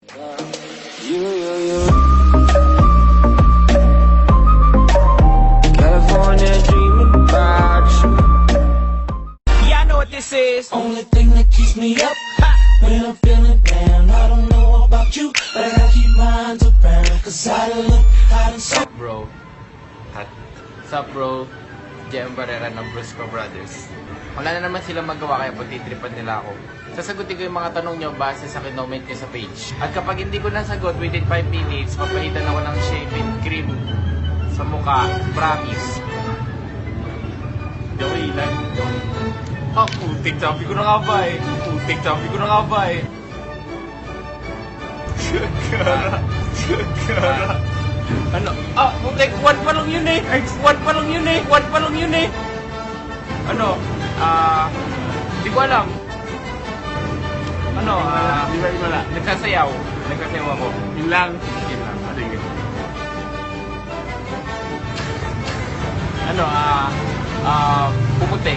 You. California dreaming about you. Yeah, I know what this is. Only thing that keeps me up when I'm feeling down. I don't know about you, but I gotta keep my eyes around. Cause I done look hot and so. Bro. Hat. Sup bro? JM Barrera ng Brusco Brothers. Wala na naman silang magawa kaya pagtitripan nila ako. Sasagutin ko yung mga tanong nyo base sa kinoment nyo sa page. At kapag hindi ko nasagot within 5 minutes, papalitan ako ng shaving cream sa mukha. Promise. Joey lang. Putik, sabi ko na nga ba eh. Putik, sabi ko na nga ba eh. Gara. Ano? Putik, 1 pa lang yun eh. 1 pa lang yun eh. 1 pa lang yun eh. Ano? Hindi ko alam. Ano? Di ba wala? Nagsasayaw. Nagsasayaw ako. Yun lang. Yun lang. Sige. Ano? Pumuti.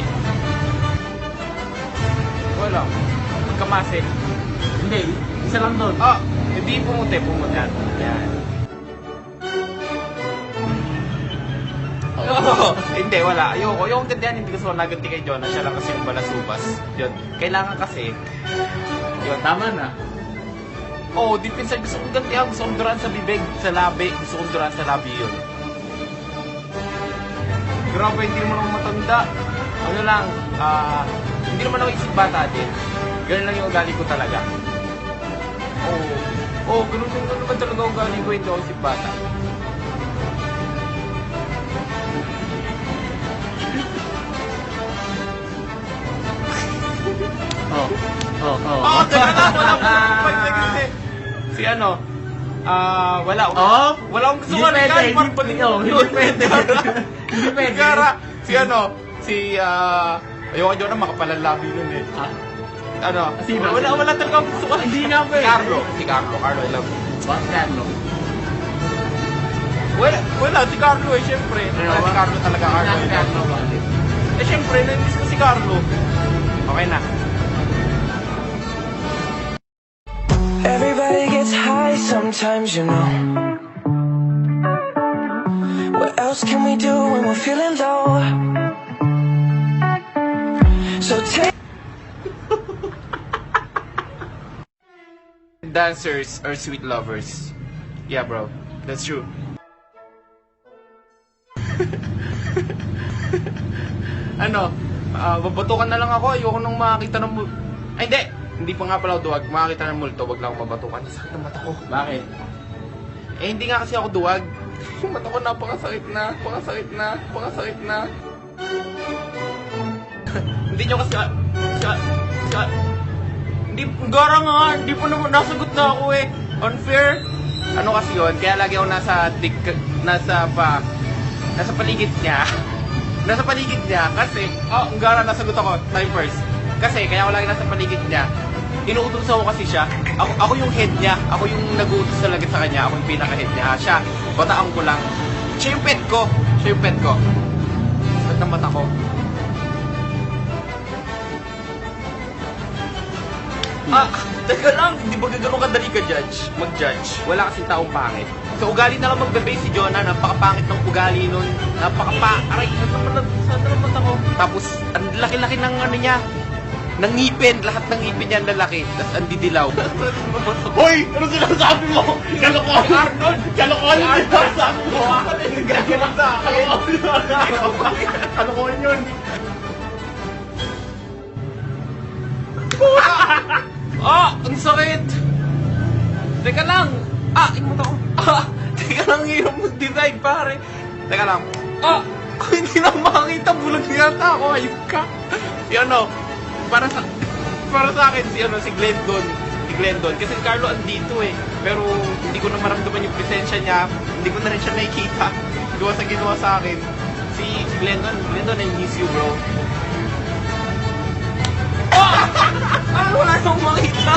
Wala. Magkamasi. Hindi. Isa lang doon. Hindi pumuti. Pumuti. Yan. Hindi, wala. Ayoko. Yung ganyan, hindi gusto ko naganti kay Jonah. Siya lang kasi yung balasubas. Yun. Kailangan kasi. Yun, tama na. Deep inside, gusto kong gantihan. Gusto kong duran sa bibig, sa labi. Gusto kong duran sa labi yun. Grabe, hindi naman ako matanda. Ano lang, hindi naman ako isip bata din. Ganun lang yung ugali ko talaga. Ganun naman talaga ugali ko. Hindi ako isip bata. Teka lang, wala akong 5 seconds eh. Si ano? Wala akong gusto nga na kahit parang pati yun. Hindi pwede. Hindi pwede. Gara, si ano? Ayoko dyan na makapalalabi nun eh. Ano? Sino? Wala talaga akong gusto ka. Hindi nga pwede. Si Carlo, I love you. What? Carlo? Wala, si Carlo eh, syempre. Si Carlo talaga, Carlo. Eh, syempre, nandis ko si Carlo. Okay na. Everybody gets high sometimes, you know. What else can we do when we're feeling low? So take Dancers are sweet lovers. Yeah, bro. That's true. Ano? Babatukan na lang ako. Ayoko nung makakita ng Ay, hindi! Hindi pa nga pala ako duwag. Makakita ng multo, wag lang ako mabatukan. Sakit ang mata ko. Bakit? Hindi nga kasi ako duwag. Yung mata ko napakasakit na. Pakasakit na. Hindi nyo kasi... Hindi, gara nga. Hindi pa naman nasagot na ako eh. Unfair. Ano kasi yun? Kaya lagi ako nasa paligid niya. Nasa paligid niya kasi... ang gara nasagot ako. Time first. Kasi kaya ako lagi nasa paligid niya. Inuutos ako kasi siya. Ako yung head niya. Ako yung nag-uutos talaga sa kanya. Ako yung pinaka-head niya. Siya, bataan ko lang. Siya yung pet ko. Ba't ng mata ko? Teka lang. Di ba gano'n kadali ka mag-judge? Wala kasing taong pangit. Sa ugali na lang magbe-base si Jonah. Napakapangit ng ugali nun. Aray, saan na mata ko? Tapos, ang laki-laki ng ano niya. Ng ngipin, lahat ng ngipin niya lalaki, tapos ang didilaw. Hoy! Ano sinasabi mo? Kalokohan! Arnold! Kalokohan yung sinasabi mo! Gagawin sa akin! Kalokohan yun! Ang sakit! Teka lang! Imot ako! Teka lang, hirap mag-decide, pare! Teka lang! Hindi na makakita, bulag yata ako, ayun ka! Yan o! Para sa akin si Glendon kasi si Carlo andito eh, pero hindi ko na maramdaman yung presensya niya, hindi ko na rin siya nakikita ginawa sa akin si Glendon, I miss you bro. Wala nang makita.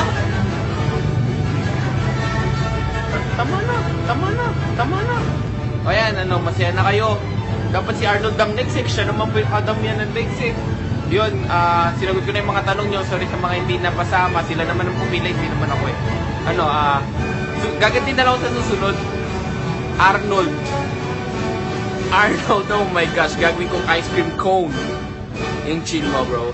Tama na. O yan, masaya na kayo. Dapat si Arnold ang next eh, siya naman po yung Adam yan ang next eh. Yun, sinagot ko na yung mga tanong nyo. Sorry sa mga hindi napasama. Sila naman ang pumila, hindi naman ako eh. Gagantin na lang ako sa susunod. Arnold, oh my gosh, gagawin kong ice cream cone. Yung chill mo, bro.